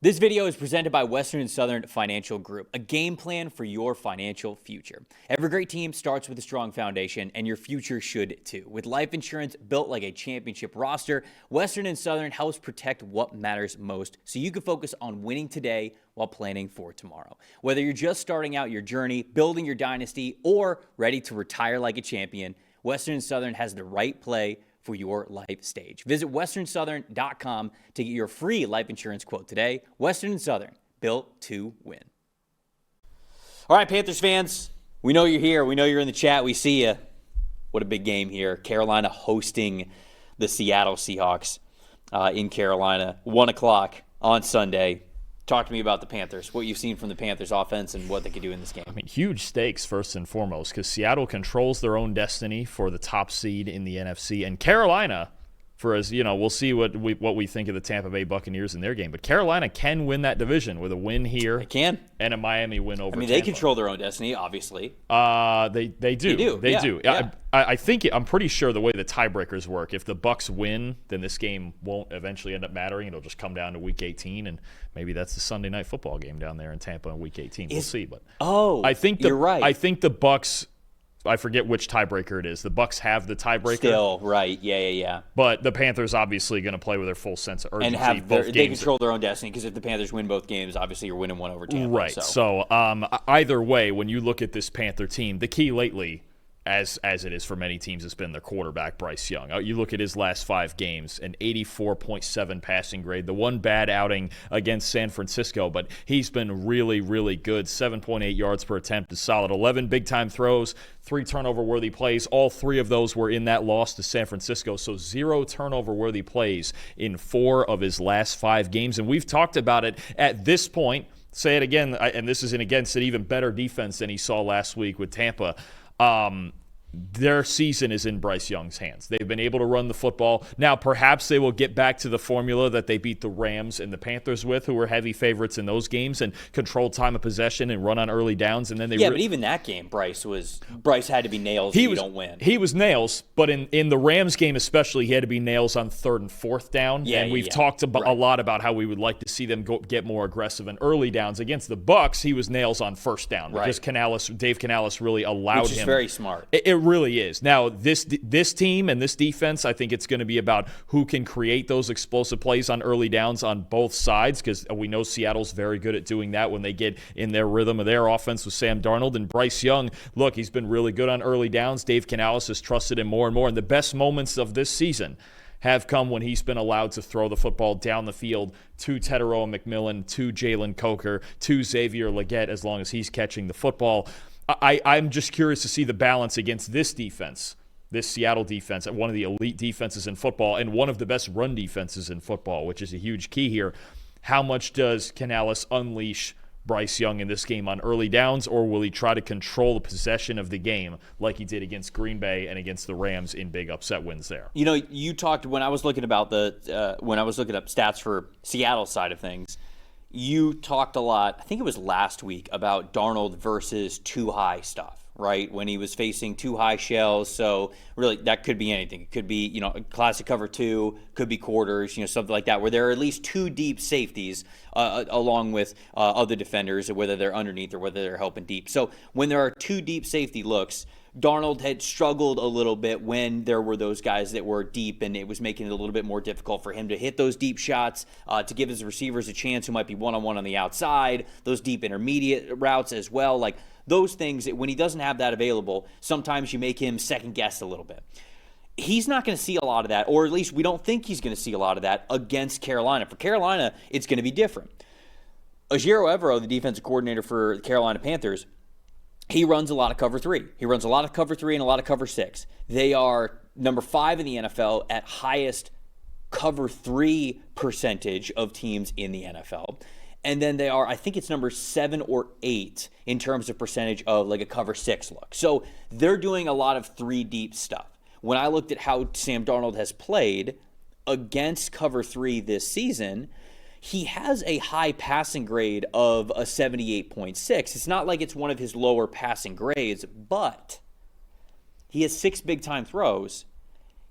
This video is presented by Western and Southern Financial Group, a game plan for your financial future. Every great team starts with a strong foundation, and your future should too. With life insurance built like a championship roster, Western and Southern helps protect what matters most so you can focus on winning today while planning for tomorrow. Whether you're just starting out your journey, building your dynasty, or ready to retire like a champion, Western and Southern has the right play for your life stage. Visit westernsouthern.com to get your free life insurance quote today. Western and Southern, built to win. All right, Panthers fans, we know you're here. We know you're in the chat. We see you. What a big game here. Carolina hosting the Seattle Seahawks in Carolina, 1 o'clock on Sunday. Talk to me about the Panthers, what you've seen from the Panthers offense and what they could do in this game. I mean, huge stakes first and foremost because Seattle controls their own destiny for the top seed in the NFC. And Carolina, for as you know, we'll see what we think of the Tampa Bay Buccaneers in their game. But Carolina can win that division with a win here. They can. And a Miami win over Tampa. They control their own destiny, obviously. They do. They do. Yeah. I'm pretty sure the way the tiebreakers work, if the Bucks win, then this game won't eventually end up mattering. It'll just come down to Week 18, and maybe that's the Sunday Night Football game down there in Tampa in Week 18. We'll see. But you're right. I think the Bucks. I forget which tiebreaker it is. The Bucks have the tiebreaker. Still, right. Yeah. But the Panthers obviously going to play with their full sense of urgency. And they control their own destiny because if the Panthers win both games, obviously you're winning one over Tampa. Right. So either way, when you look at this Panther team, the key lately, as it is for many teams, has been their quarterback, Bryce Young. You look at his last 5 games, an 84.7 passing grade. The one bad outing against San Francisco, but he's been really, really good. 7.8 yards per attempt is solid. 11 big-time throws, 3 turnover-worthy plays. All 3 of those were in that loss to San Francisco, so 0 turnover-worthy plays in 4 of his last 5 games. And we've talked about it at this point. Say it again, and this is against an even better defense than he saw last week with Tampa. Their season is in Bryce Young's hands. They've been able to run the football. Now, perhaps they will get back to the formula that they beat the Rams and the Panthers with, who were heavy favorites in those games, and control time of possession and run on early downs. And then but even that game, Bryce had to be nails if you don't win. He was nails, but in the Rams game especially, he had to be nails on 3rd and 4th down. And we've talked a lot about how we would like to see them get more aggressive in early downs. Against the Bucs, he was nails on 1st down because Dave Canales really allowed him. Which is very smart. It really is. Now, this team and this defense, I think it's going to be about who can create those explosive plays on early downs on both sides, because we know Seattle's very good at doing that when they get in their rhythm of their offense with Sam Darnold. And Bryce Young, look, he's been really good on early downs. Dave Canales has trusted him more and more. And the best moments of this season have come when he's been allowed to throw the football down the field to Teteroa McMillan, to Jalen Coker, to Xavier Legette, as long as he's catching the football. I'm just curious to see the balance against this defense, this Seattle defense, one of the elite defenses in football and one of the best run defenses in football, which is a huge key here. How much does Canales unleash Bryce Young in this game on early downs, or will he try to control the possession of the game like he did against Green Bay and against the Rams in big upset wins there? You know, you talked when I was looking about when I was looking up stats for Seattle side of things. You talked a lot, I think it was last week, about Darnold versus too high stuff, right? When he was facing too high shells. So really, that could be anything. It could be, a classic cover 2, could be quarters, something like that, where there are at least 2 deep safeties along with other defenders, whether they're underneath or whether they're helping deep. So when there are 2 deep safety looks, Darnold had struggled a little bit when there were those guys that were deep, and it was making it a little bit more difficult for him to hit those deep shots, to give his receivers a chance who might be one-on-one on the outside, those deep intermediate routes as well. Like those things, when he doesn't have that available, sometimes you make him second-guess a little bit. He's not going to see a lot of that, or at least we don't think he's going to see a lot of that against Carolina. For Carolina, it's going to be different. Ejiro Evero, the defensive coordinator for the Carolina Panthers, he runs a lot of cover 3. He runs a lot of cover 3 and a lot of cover 6. They are number 5 in the NFL at highest cover 3 percentage of teams in the NFL. And then they are, I think it's number 7 or 8 in terms of percentage of like a cover 6 look. So they're doing a lot of 3 deep stuff. When I looked at how Sam Darnold has played against cover 3 this season, he has a high passing grade of a 78.6. It's not like it's one of his lower passing grades, but he has 6 big-time throws.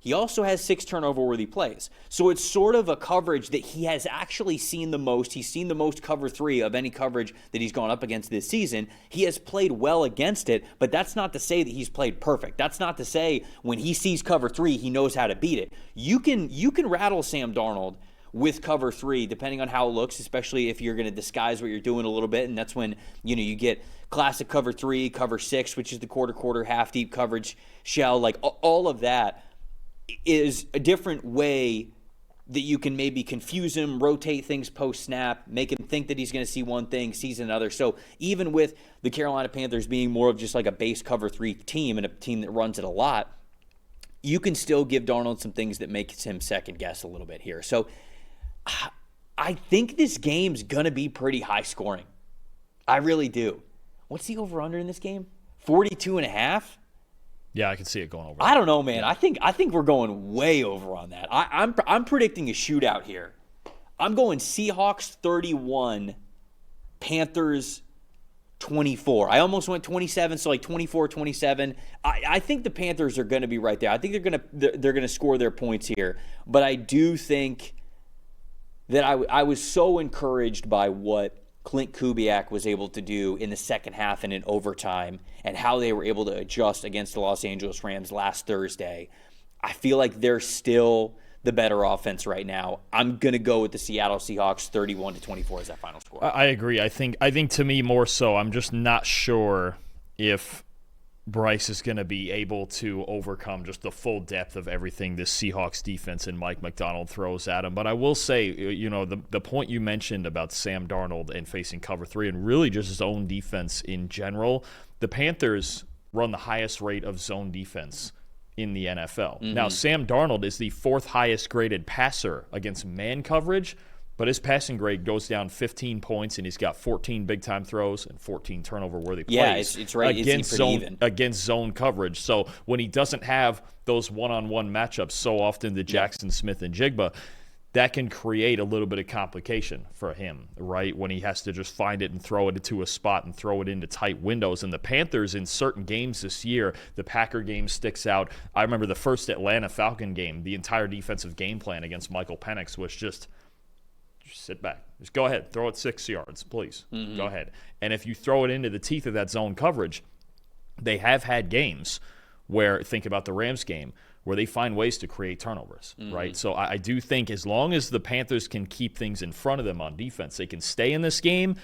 He also has 6 turnover-worthy plays. So it's sort of a coverage that he has actually seen the most. He's seen the most cover 3 of any coverage that he's gone up against this season. He has played well against it, but that's not to say that he's played perfect. That's not to say when he sees cover 3, he knows how to beat it. You can rattle Sam Darnold with cover 3, depending on how it looks, especially if you're going to disguise what you're doing a little bit, and that's when you get classic cover 3, cover 6, which is the quarter, half-deep coverage shell, like all of that is a different way that you can maybe confuse him, rotate things post-snap, make him think that he's going to see one thing, sees another. So even with the Carolina Panthers being more of just like a base cover 3 team and a team that runs it a lot, you can still give Darnold some things that makes him second-guess a little bit here. So I think this game's going to be pretty high scoring. I really do. What's the over-under in this game? 42.5? Yeah, I can see it going over. I don't know, man. Yeah. I think we're going way over on that. I'm predicting a shootout here. I'm going Seahawks 31, Panthers 24. I almost went 27, so like 24-27. I think the Panthers are going to be right there. I think they're going to score their points here. But I do think that I was so encouraged by what Clint Kubiak was able to do in the second half and in overtime and how they were able to adjust against the Los Angeles Rams last Thursday. I feel like they're still the better offense right now. I'm going to go with the Seattle Seahawks 31-24 as that final score. I agree. I think to me more so, I'm just not sure if Bryce is going to be able to overcome just the full depth of everything this Seahawks defense and Mike McDonald throws at him. But I will say, the point you mentioned about Sam Darnold and facing cover 3 and really just his own defense in general, the Panthers run the highest rate of zone defense in the NFL. Mm-hmm. Now, Sam Darnold is the 4th highest graded passer against man coverage, but his passing grade goes down 15 points, and he's got 14 big-time throws and 14 turnover-worthy plays. Yeah, it's right. Against zone coverage. So when he doesn't have those one-on-one matchups so often to Jackson Smith and Jigba, that can create a little bit of complication for him, right? When he has to just find it and throw it into a spot and throw it into tight windows. And the Panthers in certain games this year, the Packer game sticks out. I remember the first Atlanta Falcon game, the entire defensive game plan against Michael Penix was just sit back. Just go ahead. Throw it 6 yards, please. Mm-hmm. Go ahead. And if you throw it into the teeth of that zone coverage, they have had games where, think about the Rams game, where they find ways to create turnovers, right? So I do think as long as the Panthers can keep things in front of them on defense, they can stay in this game.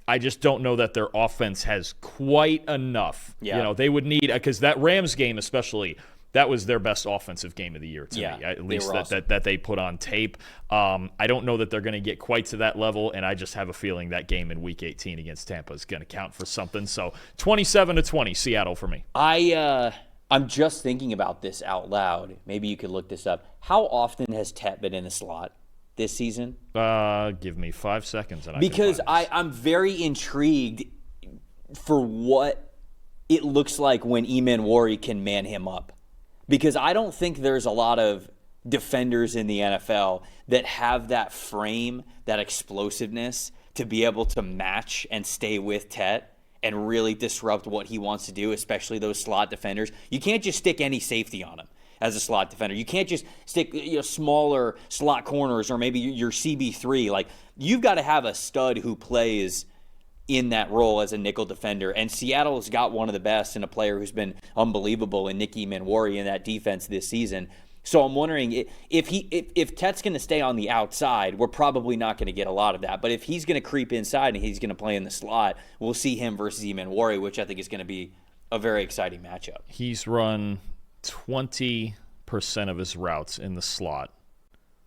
I just don't know that their offense has quite enough. Yeah. They would need – because that Rams game especially – that was their best offensive game of the year to me, at least that they put on tape. I don't know that they're going to get quite to that level, and I just have a feeling that game in Week 18 against Tampa is going to count for something. So 27-20, Seattle for me. I'm just thinking about this out loud. Maybe you could look this up. How often has Tet been in the slot this season? Give me 5 seconds. Because I'm very intrigued for what it looks like when Eman can man him up. Because I don't think there's a lot of defenders in the NFL that have that frame, that explosiveness to be able to match and stay with Tet and really disrupt what he wants to do, especially those slot defenders. You can't just stick any safety on him as a slot defender. You can't just stick smaller slot corners or maybe your CB3. Like, you've got to have a stud who plays in that role as a nickel defender. And Seattle's got one of the best and a player who's been unbelievable in Nicky Manwari in that defense this season. So I'm wondering if Tet's going to stay on the outside, we're probably not going to get a lot of that. But if he's going to creep inside and he's going to play in the slot, we'll see him versus Manwari, which I think is going to be a very exciting matchup. He's run 20% of his routes in the slot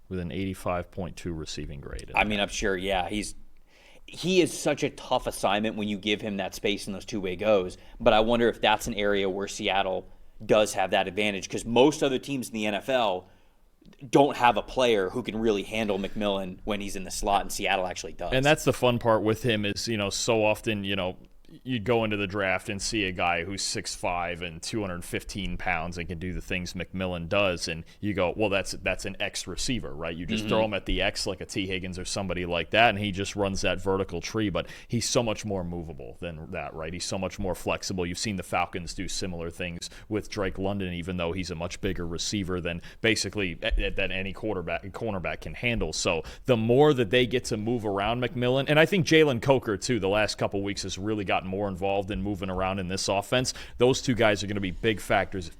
with an 85.2 receiving grade. I mean, I'm sure, yeah, he is such a tough assignment when you give him that space in those two-way goes. But I wonder if that's an area where Seattle does have that advantage, because most other teams in the NFL don't have a player who can really handle McMillan when he's in the slot, and Seattle actually does. And that's the fun part with him is, so often, you'd go into the draft and see a guy who's 6'5" and 215 pounds and can do the things McMillan does, and you go, well, that's an X receiver, right? You just throw him at the X like a T. Higgins or somebody like that, and he just runs that vertical tree. But he's so much more movable than that, right? He's so much more flexible. You've seen the Falcons do similar things with Drake London, even though he's a much bigger receiver than basically that any cornerback can handle. So the more that they get to move around McMillan, and I think Jalen Coker too, the last couple weeks has really gotten more involved in moving around in this offense. Those two guys are going to be big factors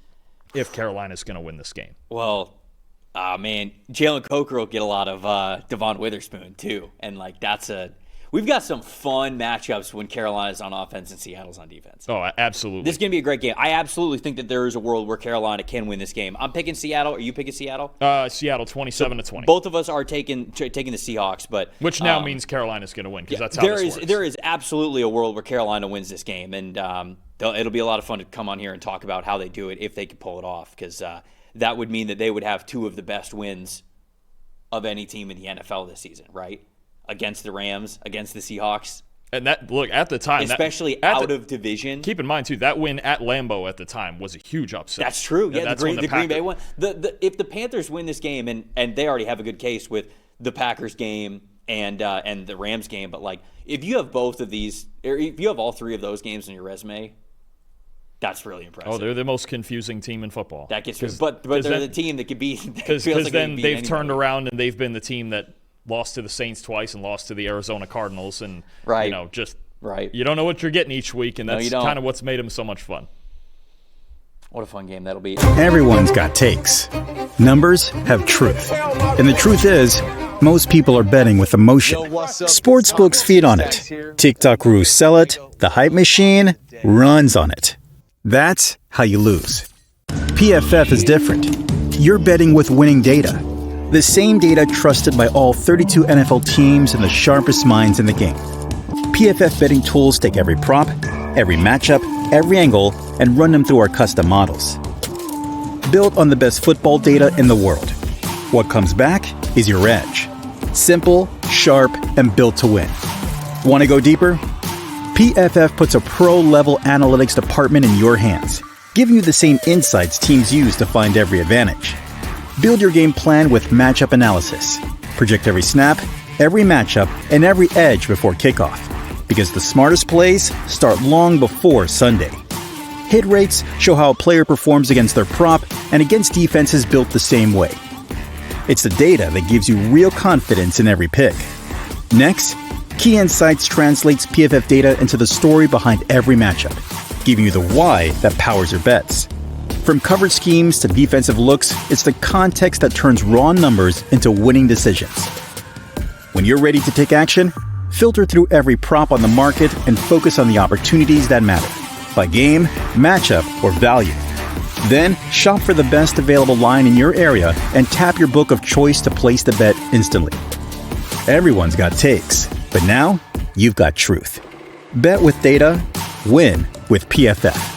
if Carolina's going to win this game. Well, man, Jalen Coker will get a lot of Devon Witherspoon too, and like we've got some fun matchups when Carolina's on offense and Seattle's on defense. Oh, absolutely. This is going to be a great game. I absolutely think that there is a world where Carolina can win this game. I'm picking Seattle. Are you picking Seattle? Seattle 27-20. Both of us are taking the Seahawks, but which now means Carolina's going to win because that's how this works. There is absolutely a world where Carolina wins this game, and it'll be a lot of fun to come on here and talk about how they do it if they can pull it off, because that would mean that they would have two of the best wins of any team in the NFL this season, right? Against the Rams, against the Seahawks. And that, look, at the time, especially out of division. Keep in mind, too, that win at Lambeau at the time was a huge upset. That's true. Yeah, that's the Green Bay one. If the Panthers win this game, and they already have a good case with the Packers game and the Rams game, but like if you have both of these, or if you have all three of those games on your resume, that's really impressive. Oh, they're the most confusing team in football. That gets but they're the team that could be because then they've turned around and they've been the team that lost to the Saints twice and lost to the Arizona Cardinals, and right. You don't know what you're getting each week, and that's kind of what's made them so much fun. What a fun game that'll be. Everyone's got takes. Numbers have truth. And the truth is, most people are betting with emotion. Sportsbooks feed on it. TikTok gurus sell it. The hype machine runs on it. That's how you lose. PFF is different. You're betting with winning data. The same data trusted by all 32 NFL teams and the sharpest minds in the game. PFF betting tools take every prop, every matchup, every angle, and run them through our custom models. Built on the best football data in the world. What comes back is your edge. Simple, sharp, and built to win. Want to go deeper? PFF puts a pro-level analytics department in your hands, giving you the same insights teams use to find every advantage. Build your game plan with matchup analysis. Project every snap, every matchup, and every edge before kickoff. Because the smartest plays start long before Sunday. Hit rates show how a player performs against their prop and against defenses built the same way. It's the data that gives you real confidence in every pick. Next, Key Insights translates PFF data into the story behind every matchup, giving you the why that powers your bets. From coverage schemes to defensive looks, it's the context that turns raw numbers into winning decisions. When you're ready to take action, filter through every prop on the market and focus on the opportunities that matter, by game, matchup, or value. Then, shop for the best available line in your area and tap your book of choice to place the bet instantly. Everyone's got takes, but now you've got truth. Bet with data, win with PFF.